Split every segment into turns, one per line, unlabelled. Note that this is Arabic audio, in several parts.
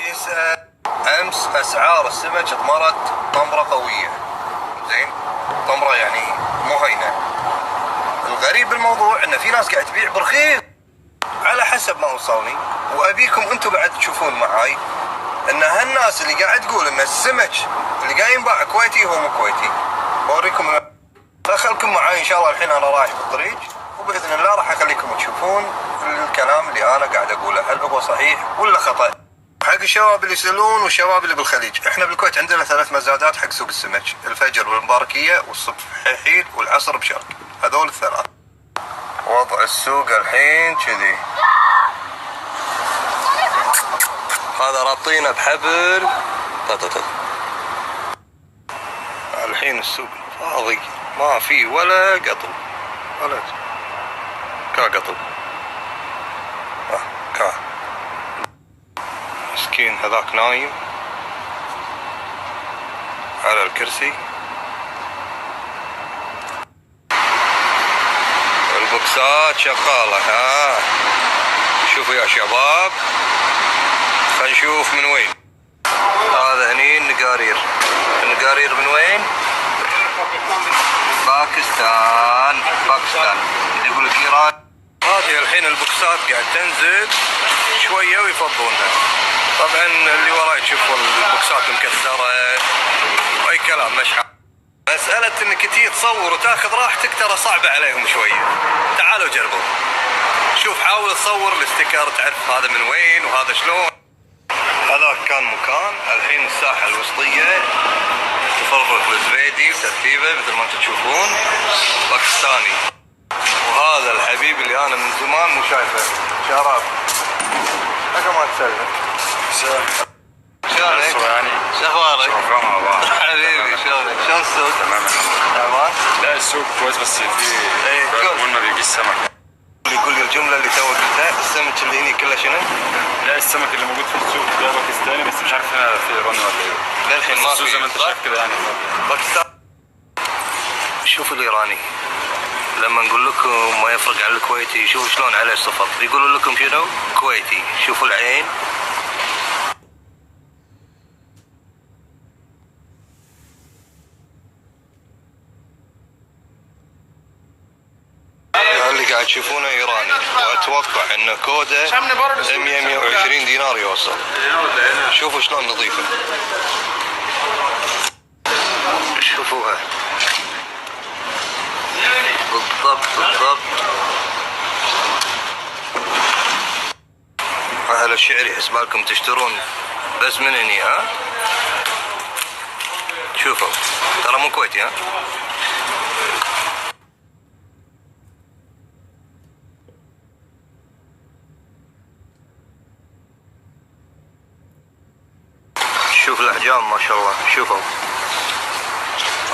يسأل امس اسعار السمك اضمرت طمره قويه. زين، طمره يعني مو هينه. الغريب بالموضوع ان في ناس قاعد تبيع برخيص على حسب ما وصلني، وابيكم انتم بعد تشوفون معاي ان هالناس اللي قاعد تقول ان السمك اللي قاعد ينباع كويتي هو مو كويتي. بوريكم، فخلكم معاي ان شاء الله. الحين انا رايح بالطريق وباذن الله راح اخليكم تشوفون الكلام اللي انا قاعد اقوله هل هو صحيح ولا خطا. حق الشباب اللي يسالون والشباب اللي بالخليج، احنا بالكويت عندنا 3 مزادات حق سوق السمك: الفجر بالمباركيه والصبح حيل والعصر بشرق. هذول الثلاث. وضع السوق الحين كذي، هذا رابطينه بحبل. الحين السوق فاضي، ما في ولا قطو ولا قطو. كا مسكين هذاك نايم على الكرسي. البوكسات شغالة. ها شوفوا يا شباب، خلينا نشوف من وين. هذا هني النقارير. النقارير من وين؟ باكستان. اللي يقول لك ايران. هذه الحين البوكسات قاعد تنزل شويه ويفضونها. طبعا اللي وراي تشوفوا البوكسات مكسره واي كلام مشحه. مساله انك تجي تصور وتاخذ راحتك ترى صعبه عليهم شويه. تعالوا جربوا، شوف حاول تصور الاستيكر تعرف هذا من وين وهذا شلون. هذا كان مكان. الحين الساحه الوسطيه تفرغ الزبيدي وترتيبه مثل ما انتم تشوفون باكستاني. وهذا الحبيب اللي انا من زمان مو شايفه، شراب. حاجه ما تسلم. شلونك؟ شو اخبارك؟ حبيبي شلونك؟ شلون السوق؟
تمام الحمد
لله.
لا السوق كويس بس في ما بيجيش سمك.
يقول لي الجمله اللي تو قلتها، السمك اللي هني كله شنو؟
لا السمك اللي موجود في السوق ده باكستاني بس مش عارف هنا في ايراني ولا ايه.
للحين ما في.
زي ما انت شايف كده يعني
باكستان. شوفوا الايراني لما نقول لكم ما يفرق عن الكويتي، شوفوا شلون عليه صفر. يقولوا لكم شنو؟ كويتي. شوفوا العين. اللي قاعد تشوفونه ايراني، واتوقع ان كوده 120 دينار يوصل. شوفوا شلون نظيفه، شوفوها بالضبط. اهل الشعر يحس بالكم تشترون بس من هني. ها شوفوا ترى مو كويتي. ها شوف الاحجام ما شاء الله. شوفوا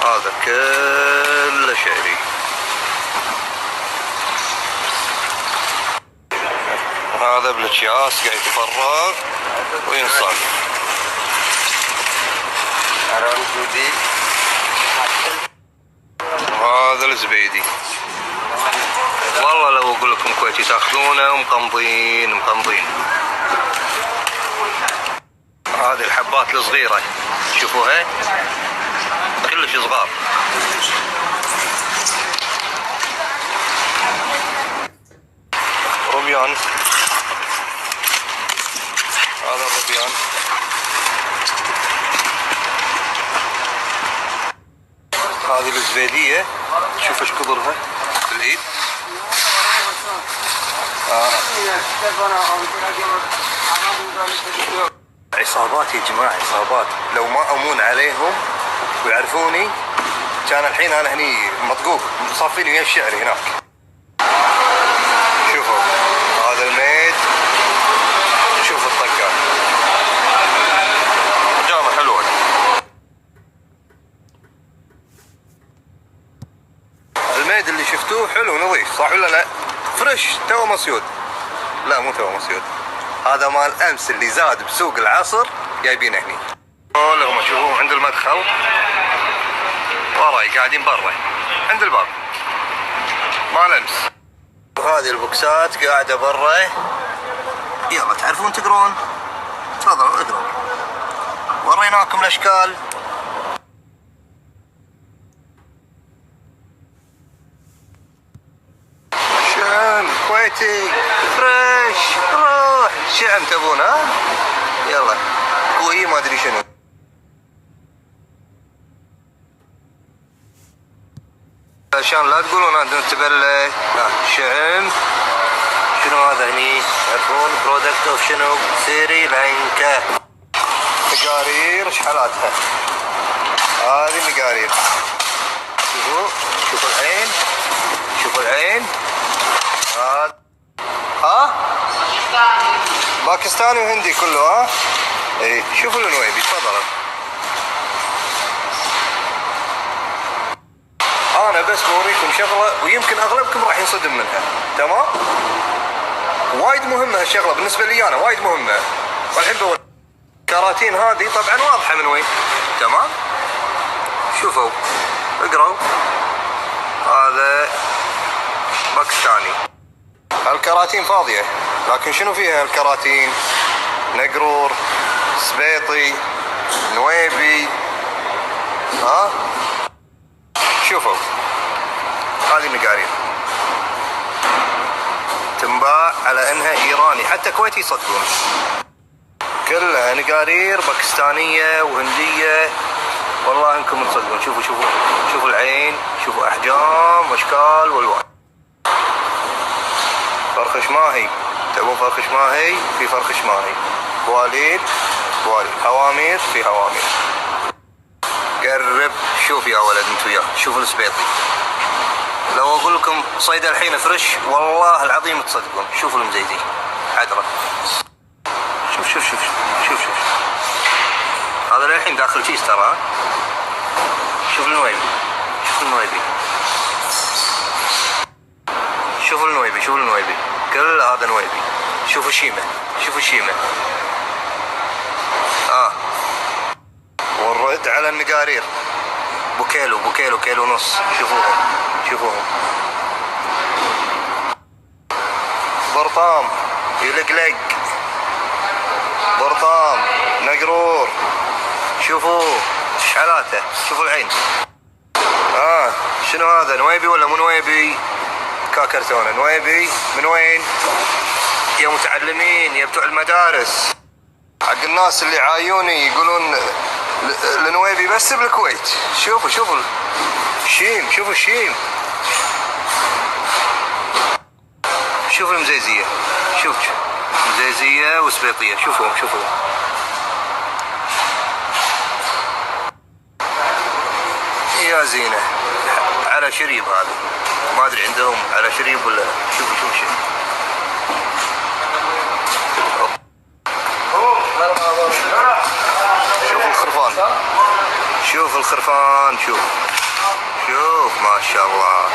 هذا كله شعري. هذا بالاكياس قاعد يتفرغ وينصب. وهذا الزبيدي. والله لو اقول لكم كويتي تاخذونه ومقمضين. هذه الحبات الصغيرة شوفوها كلش صغار. ربيان. هذا الربيان. هذه الزبيدية شوف ايش كبرها بالايد. عصابات يا جماعة، عصابات. لو ما امون عليهم ويعرفوني كان الحين انا هني مطقوق صافيني ويا الشعر هناك. شوفوا هذا الميد. شوف الطقات جامة حلوة. الميد اللي شفتوه حلو نظيف صح ولا لا؟ فريش تو مصيود. لا مو تو مصيود، هذا مال امس اللي زاد بسوق العصر جايبينه هني. لهم تشوفوهم عند المدخل وراي قاعدين برا عند الباب مال امس. وهذه البوكسات قاعده برا. يلا تعرفون تقرون تفضلوا اقرأوا. وريناكم الاشكال. شعم كويتي فريش. روح شعم تبون ها؟ يلا كوي ما ادري شنو. عشان لا تقولون عندنا تبلة. شعم شنو هذا هني؟ تعرفون برودكت اوف شنو؟ سريلانكا. مقارير ايش حالاتها؟ هذه مقارير. شوفوا شوفوا العين، شوفوا العين. هذا ها؟ باكستاني وهندي كله ها؟ اي شوفوا النويبي تفضلوا. انا بس بوريكم شغله ويمكن اغلبكم راح ينصدم منها. تمام؟ وايد مهمه هالشغله بالنسبه لي انا، وايد مهمه. والحين بقول الكراتين هذه طبعا واضحه من وين. تمام؟ شوفوا اقرأوا. هذا باكستاني. هالكراتين فاضيه، لكن شنو فيها هالكراتين؟ نقرور، سبيطي، نويبي. ها؟ شوفوا هذه المقارير تنباع على انها ايراني، حتى كويتي يصدقون. كلها نقارير باكستانيه وهنديه، والله انكم تصدقون. شوفوا شوفوا شوفوا العين، شوفوا احجام واشكال والوان. فرخش ماهي، تبون فرخش ماهي؟ في فرخش ماهي. بواليد بواليد. هوامير في هوامير. قرب شوف يا ولد انت وياه. شوفوا السبيطي. لو اقول لكم صيد الحين فريش والله العظيم تصدقون. شوفوا المزيزي عدرة. شوف شوف شوف شوف شوف هذا للحين داخل كيس ترى. شوف النويبي، شوف النويبي، شوفوا النويبي، شوفوا النويبي. كل هذا نويبي. شوفوا الشيمة، شوفوا الشيمة. والرد على النقارير بوكيلو بوكيلو كيلو ونص. شوفوهم شوفوهم. برطام يلقلق، برطام نقرور. شوفوا ايش حالاته. شوفوا العين. شنو هذا؟ نويبي ولا مو نويبي؟ كاكرتونه. نويبي من وين؟ يا متعلمين يا بتوع المدارس، حق الناس اللي عايوني يقولون النويبي بس بالكويت. شوفوا شوفوا الشيم، شوفوا الشيم، شوفوا المزيزية. شوف مزيزية وسبيطية. شوفوهم شوفوهم. يا زينة على شريب. هذا ما ادري عندهم على شريب ولا. شوفوا شوفوا شوف. شوفوا الخرفان، شوف الخرفان. شوف شوف ما شاء الله.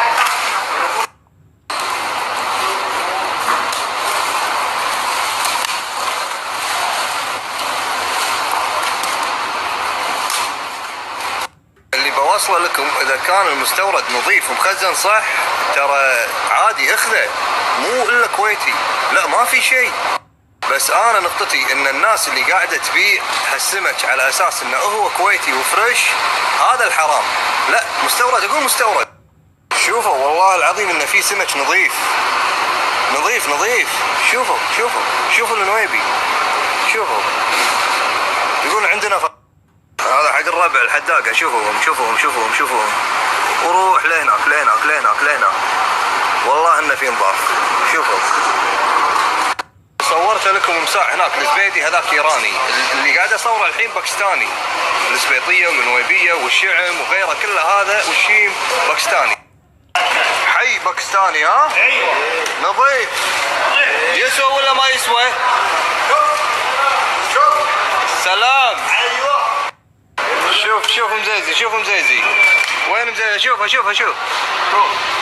اللي بوصله لكم اذا كان المستورد نظيف ومخزن صح ترى عادي اخذه، مو الا كويتي، لا ما في شيء. بس انا نقطتي ان الناس اللي قاعده تبيع هالسمك على اساس انه هو كويتي وفريش، هذا الحرام. لا مستورد، اقول مستورد. شوفوا والله العظيم انه في سمك نظيف نظيف نظيف. شوفوا شوفوا شوفوا النويبي. شوفوا يقول عندنا هذا حق الربع الحداقه. شوفوهم شوفوهم شوفوهم شوفوهم. وروح لهناك لهناك لهناك لهناك، والله انه في نظاف. شوفوا صورت لكم مساع هناك الزبيدي، هذاك ايراني. اللي قاعد اصوره الحين باكستاني. الزبيطيه والنويبيه والشعم وغيره كله هذا والشيم باكستاني. حي باكستاني. ها؟ ايوه نظيف. يسوى ولا ما يسوى؟ شوف سلام. ايوه شوف شوف مزيزي، شوف مزيزي. وين مزيزي؟ شوفها شوفها شوف.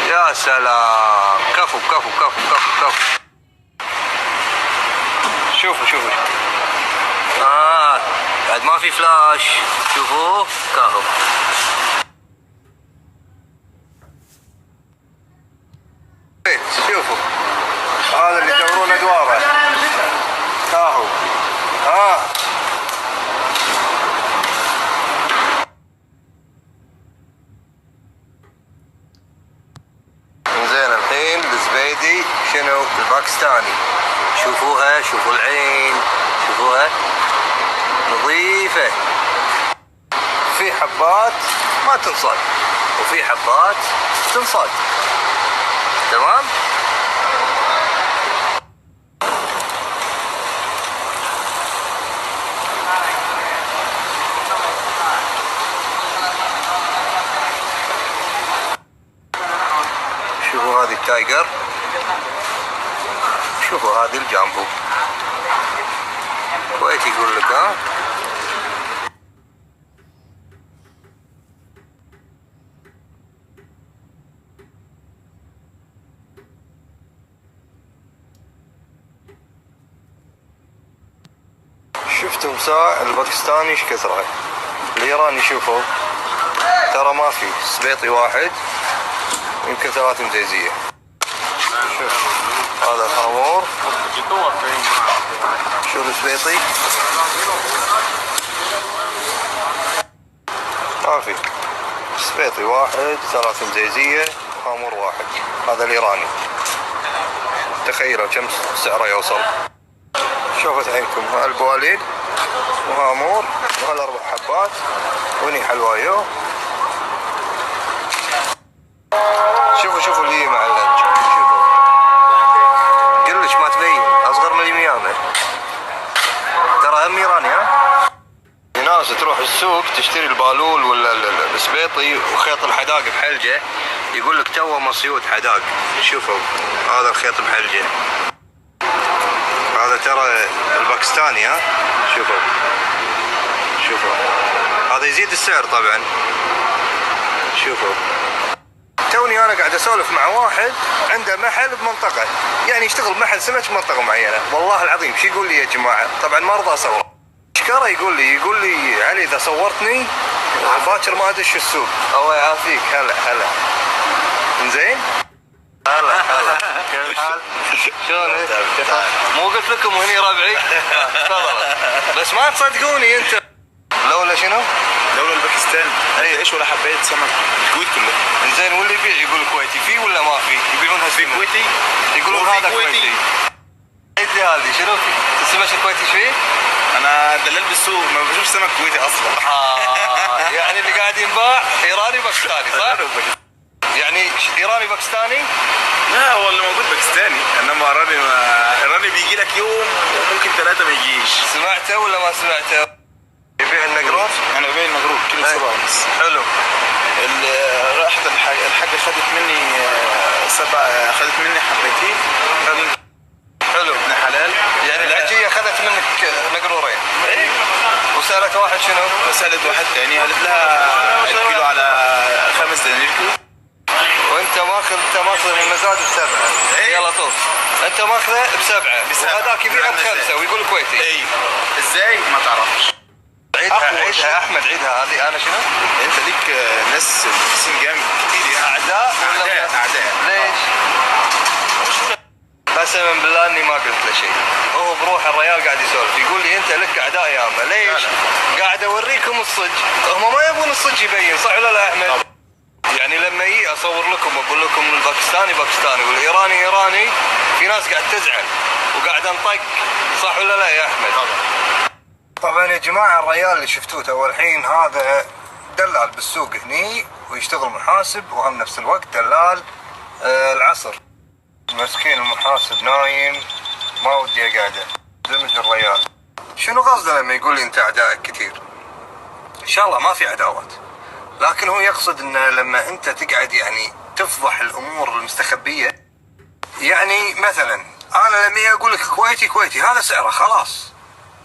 يا سلام. كفو كفو كفو كفو كفو. شوفوا شوفوا بعد ما في فلاش. شوفوا كهو. شوفوا هذا اللي يدورون ادواره كاهو. شنو الباكستاني. شوفوها، شوفوا العين، شوفوها نظيفة. في حبات ما تنصاد وفي حبات تنصاد. تمام. شوفوا هذه التايجر، شوفوا هذه الجامبو. كويتي يقول لك ها. شفتوا مساع الباكستاني ايش كثره. الايراني شوفوا ترى ما في سبيطي واحد، يمكن 3 مزيزية. شوف هذا الخمور، شوف السبيطي ما في سبيطي واحد، 3 مزيزية، خمور واحد. هذا الايراني تخيلوا كم سعره يوصل. شوفت عينكم هالبوالين وهامور وهال4 حبات وهني حلوايو. شوفوا اللي مع اللنج، شوفوا قلش ما تبين، اصغر من اليميامه. ترى هم ايراني ها. ناس تروح السوق تشتري البالول ولا السبيطي وخيط الحداق بحلجه، يقول لك تو مصيود حداق. شوفوا هذا الخيط بحلجه، هذا ترى الباكستاني ها. شوفوا هذا يزيد السعر طبعا. شوفوا توني انا قاعد اسولف مع واحد عنده محل بمنطقه، يعني يشتغل محل سمك بمنطقه معينه. والله العظيم شو يقول لي يا جماعه، طبعا ما رضى اصور شكره. يقول لي علي اذا صورتني باكر ما ادش السوق. الله يعافيك. هلا زين. هلا كيف الحال؟ شلونك؟ مو قلت لكم هني ربعي؟ تفضل. بس ما تصدقوني انت. لولا شنو؟
لولا الباكستاني
اي
ايش ولا حبيت سمك الكويت كله.
انزين واللي يبيع يقول كويتي في ولا ما في؟ يبيعونها في
كويتي،
يقولون هذا كويتي. عيد لي هذه شنو السمك الكويتي شوي؟
انا دلال بالسوق ما بشوفش سمك كويتي اصلا.
يعني اللي قاعد ينباع ايراني باكستاني صح؟ يعني ايراني باكستاني؟
لا هو اللي موجود باكستاني، انما ايراني بيجي لك يوم وممكن 3 ما يجيش.
سمعته ولا ما سمعته؟ يبيع النقروف؟
انا ببيع النقروف كيلو 7 ونص.
حلو.
راحت الحاجه خدت مني حبتين.
حلو
ابن حلال.
يعني العجيه اخذت منك نقرورين.
ايه.
وسالت واحد شنو؟
سالت واحد ثاني قالت لها الكيلو على 5 دنانير.
وانت ماخذ من المزاد ب7. يلا طوف. انت ماخذه ب7 وهذاك يبيعه ب5 ويقول كويتي.
اي ازاي ما تعرفش.
عيدها احمد، عيدها هذه. انا شنو؟
انت ليك ناس سنجام كتير يعني.
اعداء ولا
اعداء.
ليش؟ قسما بالله اني ما قلت له شيء. هو بروح الريال قاعد يسولف يقول لي انت لك اعداء ياما. ليش؟ قاعد اوريكم الصج. هم ما يبون الصج يبين، صح ولا لا احمد؟ يعني لما يجي اصور لكم اقول لكم الباكستاني باكستاني والايراني ايراني، في ناس قاعد تزعل وقاعد انطق، صح ولا لا يا احمد؟ طبعا يا جماعه الريال اللي شفتوه تو الحين هذا دلال بالسوق هني ويشتغل محاسب وهم نفس الوقت دلال العصر. مسكين المحاسب نايم ما ودي اقعده زمج الريال. شنو قصده لما يقول لي انت اعدائك كثير؟ ان شاء الله ما في عداوات، لكن هو يقصد ان لما انت تقعد يعني تفضح الامور المستخبيه. يعني مثلا انا لما اقول لك كويتي هذا سعره خلاص،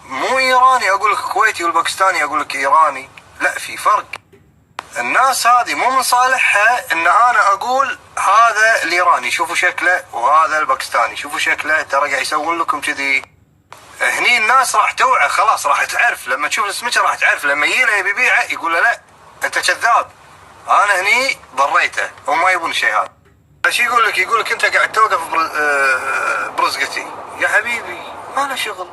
مو ايراني اقول لك كويتي والباكستاني اقول لك ايراني. لا في فرق. الناس هذه مو من صالحها ان انا اقول هذا الايراني شوفوا شكله وهذا الباكستاني شوفوا شكله، ترى قاعد يسوون لكم كذي. هني الناس راح توعى خلاص، راح تعرف لما تشوف السمكه راح تعرف لما يجي له يبي يبيعه يقول له لا انت كذاب، انا هني ضريته. هم ما يبون الشيء هذا. ايش يقول لك؟ انت قاعد توقف برزقتي. يا حبيبي ما له شغل.